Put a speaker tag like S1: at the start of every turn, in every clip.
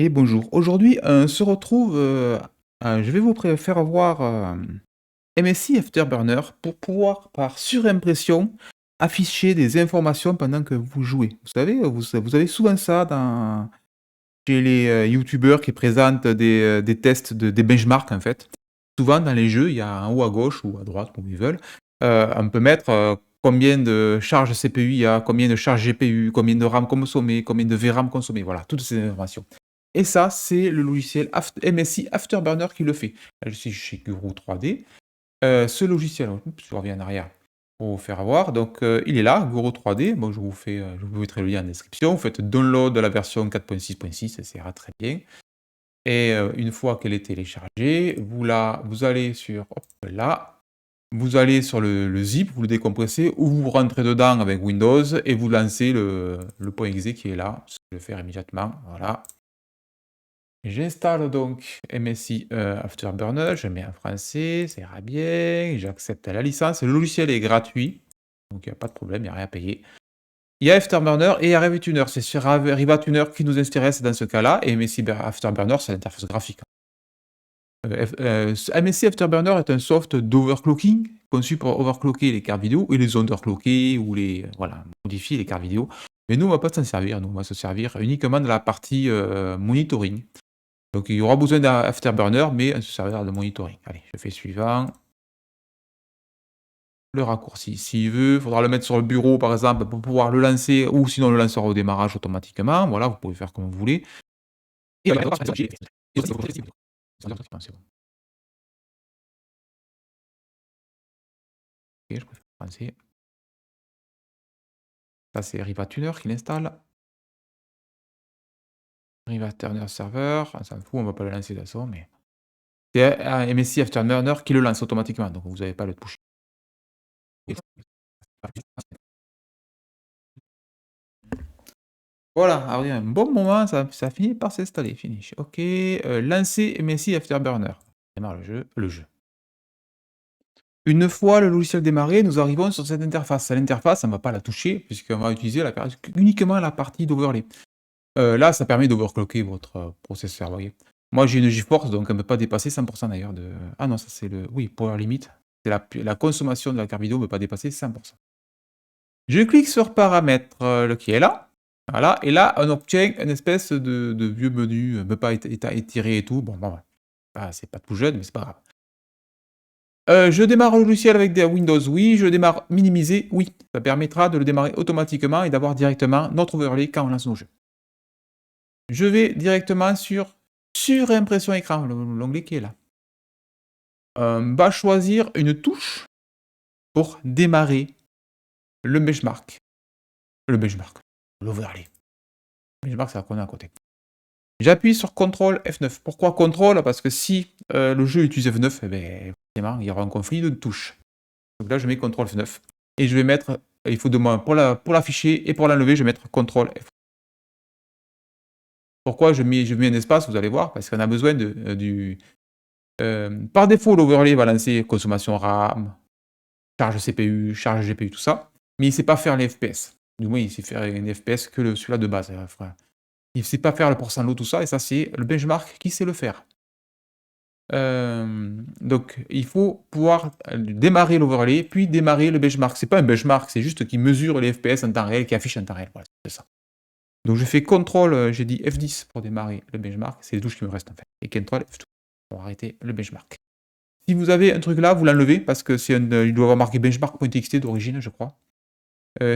S1: Et bonjour. Aujourd'hui, on se retrouve, je vais vous faire voir, MSI Afterburner pour pouvoir, par surimpression, afficher des informations pendant que vous jouez. Vous savez, vous avez souvent ça chez les, youtubeurs qui présentent des tests des benchmarks, en fait. Souvent dans les jeux, il y a en haut à gauche ou à droite, comme ils veulent, on peut mettre, combien de charges CPU il y a, combien de charges GPU, combien de RAM consommé, combien de VRAM consommé, voilà, toutes ces informations. Et ça, c'est le logiciel MSI Afterburner qui le fait. Là, je suis chez Guru 3D. Ce logiciel, oups, je reviens en arrière pour vous faire voir. Donc, il est là, Guru 3D. Bon, je vous mettrai le lien en description. Vous faites download de la version 4.6.6, ça ira très bien. Et une fois qu'elle est téléchargée, vous allez sur, hop là, vous allez sur le zip, vous le décompressez, ou vous rentrez dedans avec Windows et vous lancez le .exe qui est là. Je vais le faire immédiatement, voilà. J'installe donc MSI Afterburner, je mets en français, ça ira bien, j'accepte la licence. Le logiciel est gratuit, donc il n'y a pas de problème, il n'y a rien à payer. Il y a Afterburner et il y a Riva c'est sur Riva qui nous intéresse dans ce cas-là, et MSI Afterburner, c'est l'interface graphique. MSI Afterburner est un soft d'overclocking, conçu pour overclocker les cartes vidéo et les underclocker ou voilà, modifier les cartes vidéo. Mais nous, on ne va pas s'en servir, nous, on va se servir uniquement de la partie monitoring. Donc il y aura besoin d'un Afterburner, mais on se servira de monitoring. Allez, je fais suivant. Le raccourci, s'il veut, il faudra le mettre sur le bureau par exemple pour pouvoir le lancer, ou sinon le lancera au démarrage automatiquement. Voilà, vous pouvez faire comme vous voulez. Et c'est bon. Ok, je préfère français. Ça c'est Riva Tuner qui l'installe. Riva Tuner Server, on s'en fout, on va pas le lancer de toute façon, mais c'est un MSI Afterburner qui le lance automatiquement, donc vous n'avez pas à le toucher. Voilà, alors il y a un bon moment, ça finit par s'installer, finish. OK, lancer MSI Afterburner. Démarre le jeu. Une fois le logiciel démarré, nous arrivons sur cette interface. L'interface, on ne va pas la toucher puisqu'on va utiliser uniquement la partie d'overlay. Là, ça permet d'overclocker votre, processeur, vous voyez? Moi, j'ai une GeForce, donc elle ne peut pas dépasser 100 d'ailleurs de ah non, ça c'est oui, power limit. C'est la consommation de la carte vidéo ne peut pas dépasser 100. Je clique sur paramètres, qui est là. Voilà, et là, on obtient une espèce de vieux menu, peut pas étiré et tout. Bon, c'est pas tout jeune, mais c'est pas grave. Je démarre le logiciel avec des Windows, oui. Je démarre minimisé, oui. Ça permettra de le démarrer automatiquement et d'avoir directement notre overlay quand on lance nos jeux. Je vais directement sur surimpression écran, l'onglet qui est là. On va choisir une touche pour démarrer le benchmark. L'overlay. Benchmark, c'est la qu'on a à côté. J'appuie sur CTRL F9. Pourquoi CTRL? Parce que si le jeu utilise F9, eh ben, forcément, il y aura un conflit de touches. Donc là, je mets CTRL F9. Et je vais mettre, il faut de moi, pour l'afficher et pour l'enlever, je vais mettre CTRL F. Pourquoi je mets un espace, vous allez voir, parce qu'on a besoin par défaut, l'overlay va lancer consommation RAM, charge CPU, charge GPU, tout ça. Mais il ne sait pas faire les FPS. Du moins, il sait faire les FPS que celui-là de base. Il ne sait pas faire le pourcent lot, tout ça, et ça, c'est le benchmark qui sait le faire. Donc, il faut pouvoir démarrer l'overlay, puis démarrer le benchmark. C'est pas un benchmark, c'est juste qu'il mesure les FPS en temps réel, qui affiche en temps réel. Voilà, c'est ça. Donc, je fais CTRL, j'ai dit F10 pour démarrer le benchmark. C'est les touches qui me restent en fait. Et CTRL F2 pour arrêter le benchmark. Si vous avez un truc là, vous l'enlevez parce que il doit avoir marqué benchmark.txt d'origine, je crois.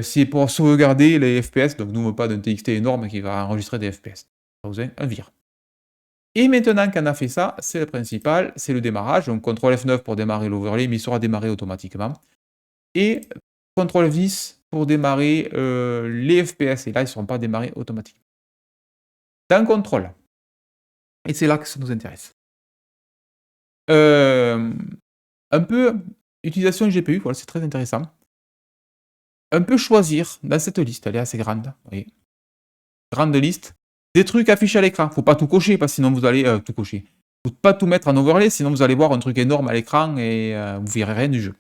S1: C'est pour sauvegarder les FPS, donc nous, on veut pas d'un TXT énorme qui va enregistrer des FPS. Vous avez un vire. Et maintenant qu'on a fait ça, c'est le principal, c'est le démarrage. Donc CTRL F9 pour démarrer l'overlay, mais il sera démarré automatiquement. Et CTRL F10 pour démarrer les FPS. Et là, ils ne seront pas démarrés automatiquement. Dans contrôle. Et c'est là que ça nous intéresse. Un peu utilisation GPU, voilà, c'est très intéressant. On peut choisir dans cette liste, elle est assez grande, vous voyez. Grande liste, des trucs affichés à l'écran. Faut pas tout cocher, parce que sinon vous allez tout cocher. Faut pas tout mettre en overlay, sinon vous allez voir un truc énorme à l'écran et vous verrez rien du jeu.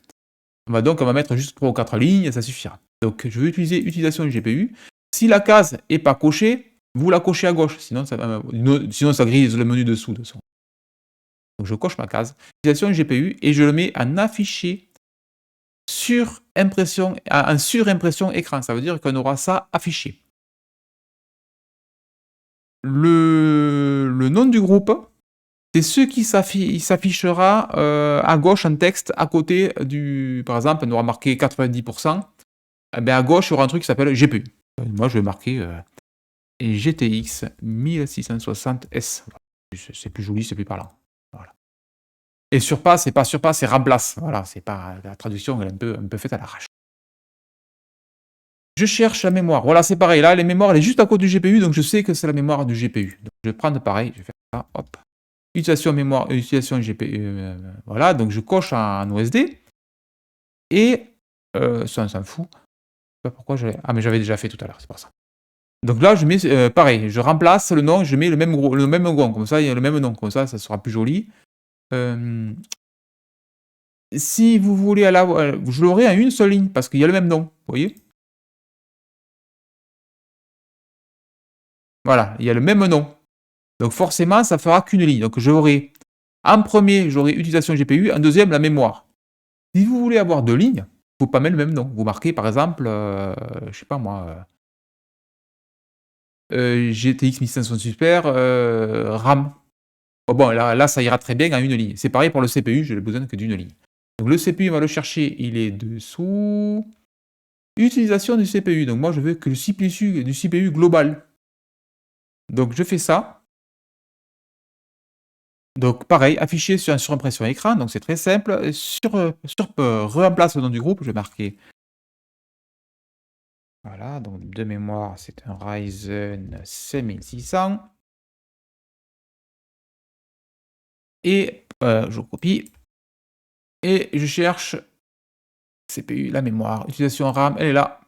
S1: On va mettre juste 3 ou 4 lignes, ça suffira. Donc je vais utiliser utilisation du GPU. Si la case n'est pas cochée, Vous la cochez à gauche, sinon sinon ça grille le menu dessous de toute façon. Donc je coche ma case, utilisation GPU et je le mets en affiché surimpression en surimpression écran. Ça veut dire qu'on aura ça affiché. Le nom du groupe, c'est ce qui s'affichera, à gauche en texte à côté du par exemple, on aura marqué 90. Eh ben, à gauche, il y aura un truc qui s'appelle GPU. Moi, je vais marquer, GTX 1660S. C'est plus joli, c'est plus parlant. Voilà. Et surpasse, c'est pas surpasse, c'est remplace. Voilà, c'est pas la traduction, elle est un peu faite à l'arrache. Je cherche la mémoire. Voilà, c'est pareil. Là, les mémoires, elle est juste à côté du GPU, donc je sais que c'est la mémoire du GPU. Donc, je vais prendre pareil, je vais faire ça, hop. Utilisation mémoire, utilisation GPU, voilà, donc je coche en OSD. Et, ça, on s'en fout. Je sais pas pourquoi j'avais... Ah, mais j'avais déjà fait tout à l'heure, c'est pour ça. Donc là, je mets, pareil, je remplace le nom, je mets le même nom, comme ça, il y a le même nom, comme ça sera plus joli. Si vous voulez je l'aurai en une seule ligne, parce qu'il y a le même nom, vous voyez? Voilà, il y a le même nom. Donc forcément, ça fera qu'une ligne. Donc j'aurai, en premier, j'aurai utilisation GPU, en deuxième, la mémoire. Si vous voulez avoir deux lignes, il ne faut pas mettre le même nom. Vous marquez par exemple, je sais pas moi, GTX 1500 Super, RAM. Oh bon, là, ça ira très bien en une ligne. C'est pareil pour le CPU, j'ai besoin que d'une ligne. Donc le CPU, on va le chercher, il est dessous. Utilisation du CPU. Donc moi, je veux que le CPU global. Donc je fais ça. Donc pareil, affiché sur un surimpression écran, donc c'est très simple. Remplace le nom du groupe, je vais marquer. Voilà, donc de mémoire, c'est un Ryzen 5600. Et je copie. Et je cherche CPU, la mémoire. Utilisation RAM, elle est là.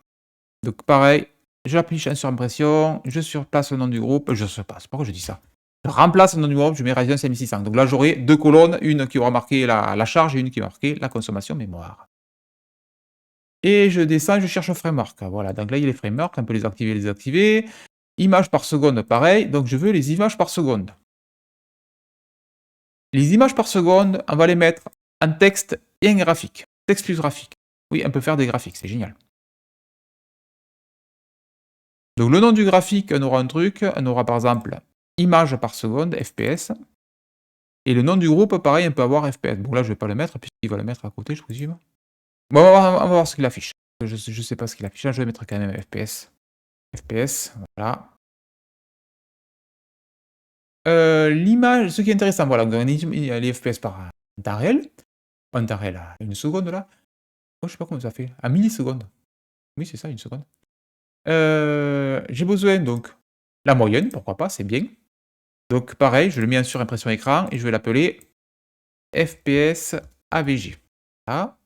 S1: Donc pareil, j'applique en surimpression, je surplace le nom du groupe, je surpasse, pourquoi je dis ça? Je remplace le nom du groupe, je mets Ryzen 5600. Donc là, j'aurai deux colonnes, une qui aura marqué la charge et une qui va marquer la consommation mémoire. Et je descends, je cherche un framework. Voilà, donc là, il y a les frameworks, on peut les activer, les désactiver. Images par seconde, pareil, donc je veux les images par seconde. Les images par seconde, on va les mettre en texte et en graphique. Texte plus graphique. Oui, on peut faire des graphiques, c'est génial. Donc le nom du graphique, on aura un truc, on aura par exemple images par seconde, FPS. Et le nom du groupe, pareil, on peut avoir FPS. Bon là, je vais pas le mettre, puisqu'il va le mettre à côté, je présume. Bon, on va voir ce qu'il affiche. Je sais pas ce qu'il affiche, je vais mettre quand même FPS. FPS, voilà. L'image, ce qui est intéressant, voilà, donc il y a les FPS par temps réel. En temps réel, à une seconde là. Oh, je sais pas comment ça fait. À millisecondes. Oui, c'est ça, une seconde. J'ai besoin donc la moyenne, pourquoi pas, c'est bien. Donc pareil, je le mets en surimpression écran et je vais l'appeler FPS AVG. Voilà.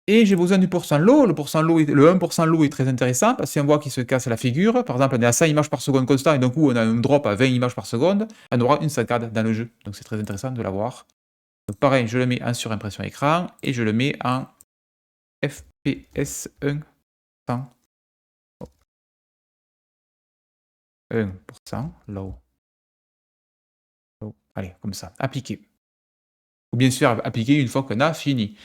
S1: Et j'ai besoin du pourcent low. Le 1% low est très intéressant parce que si on voit qu'il se casse la figure, par exemple, on est à 100 images par seconde constant et d'un coup on a un drop à 20 images par seconde, on aura une saccade dans le jeu. Donc c'est très intéressant de l'avoir. Donc pareil, je le mets en surimpression écran et je le mets en FPS 100. 1% low. Allez, comme ça, appliquer. Ou bien sûr appliquer une fois qu'on a fini.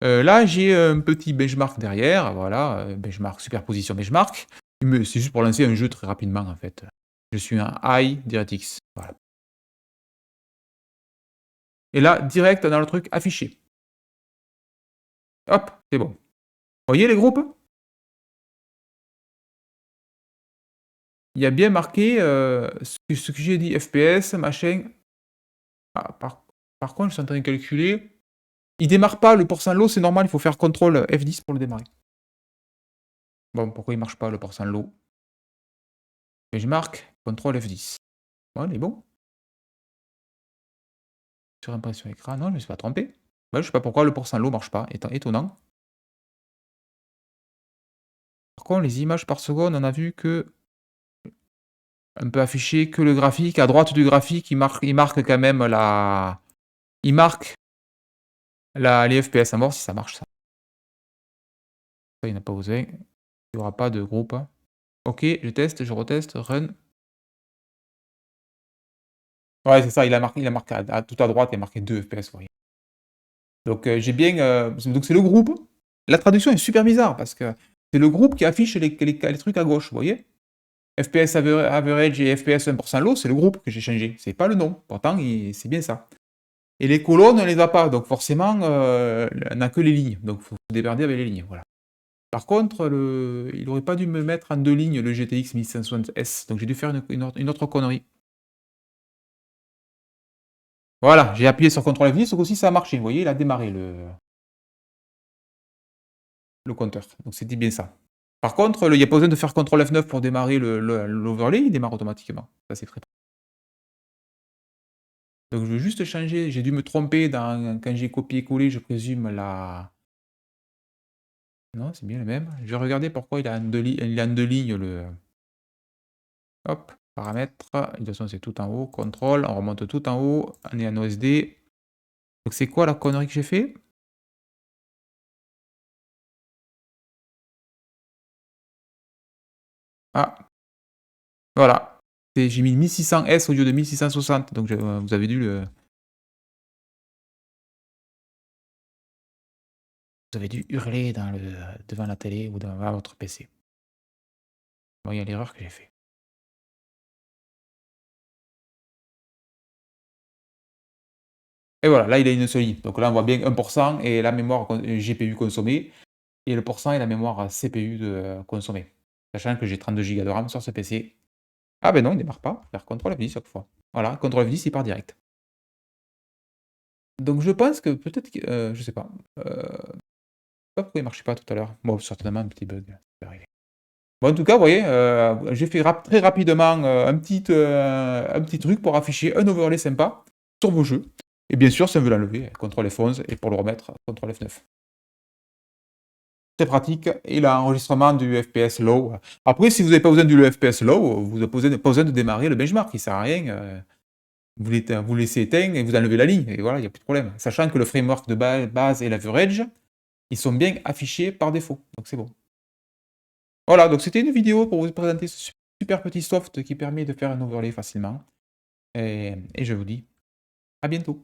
S1: Là, j'ai un petit benchmark derrière, voilà, benchmark, superposition benchmark. Mais c'est juste pour lancer un jeu très rapidement, en fait. Je suis un high DirectX, voilà. Et là, direct dans le truc affiché. Hop, c'est bon. Vous voyez les groupes? Il y a bien marqué ce que j'ai dit, FPS, machin. Ah, par contre, je suis en train de calculer. Il démarre pas, le pourcent low, c'est normal, il faut faire CTRL F10 pour le démarrer. Bon, pourquoi il marche pas le pourcent low? Benchmark, CTRL F10. Ouais, il est bon. Sur impression écran, non, je me suis pas trompé. Ouais, je sais pas pourquoi le pourcent low marche pas, étonnant. Par contre, les images par seconde, on a vu que on peut afficher que le graphique. À droite du graphique, il marque quand même il marque les FPS à mort si ça marche ça. Ça, il n'a pas osé. Il n'y aura pas de groupe. OK, je teste, je reteste, run. Ouais, c'est ça, il a marqué à tout à droite, il y a marqué 2 FPS, vous voyez? Donc j'ai bien, donc c'est le groupe. La traduction est super bizarre parce que c'est le groupe qui affiche les trucs à gauche, vous voyez? FPS average et FPS 1 low, c'est le groupe que j'ai changé, c'est pas le nom. Pourtant c'est bien ça. Et les colonnes, on les a pas, donc forcément, on a que les lignes, donc faut se démerder avec les lignes, voilà. Par contre, il aurait pas dû me mettre en 2 lignes le GTX 1060S, donc j'ai dû faire une autre connerie. Voilà, j'ai appuyé sur CTRL F10, ce coup-ci ça a marché, vous voyez? Il a démarré le compteur, donc c'était bien ça. Par contre, il y a pas besoin de faire CTRL F9 pour démarrer l'overlay, il démarre automatiquement. Ça, c'est très donc je veux juste changer, j'ai dû me tromper quand j'ai copié-collé, je présume la non, c'est bien le même. Je vais regarder pourquoi il est en 2 lignes hop, paramètres, de toute façon c'est tout en haut, contrôle, on remonte tout en haut, on est en OSD. Donc c'est quoi la connerie que j'ai fait? Ah, voilà, j'ai mis 1600S au lieu de 1660, donc vous avez dû hurler devant la télé ou devant votre PC. Bon, il y a l'erreur que j'ai fait. Et voilà, là il a une seule ligne. Donc là on voit bien 1 et la mémoire GPU consommée et le pourcent et la mémoire CPU consommée. Sachant que j'ai 32 gigas de RAM sur ce PC. Ah ben non, il démarre pas, faire CTRL F10 chaque fois. Voilà, CTRL F10 il part direct. Donc je pense que peut-être que, je sais pas, pas pourquoi il marchait pas tout à l'heure. Bon, certainement un petit bug, ça peut arriver. Bon, en tout cas, vous voyez, j'ai fait très rapidement, un petit truc pour afficher un overlay sympa sur vos jeux. Et bien sûr, si on veut l'enlever, CTRL F11 et pour le remettre, CTRL F9. Très pratique et l'enregistrement du FPS low. Après, si vous n'avez pas besoin du FPS low, vous n'avez pas besoin de démarrer le benchmark, il sert à rien, vous laissez éteint et vous enlevez la ligne et voilà, il y a plus de problème. Sachant que le framework de base et l'average, ils sont bien affichés par défaut, donc c'est bon. Voilà, donc c'était une vidéo pour vous présenter ce super petit soft qui permet de faire un overlay facilement et je vous dis à bientôt.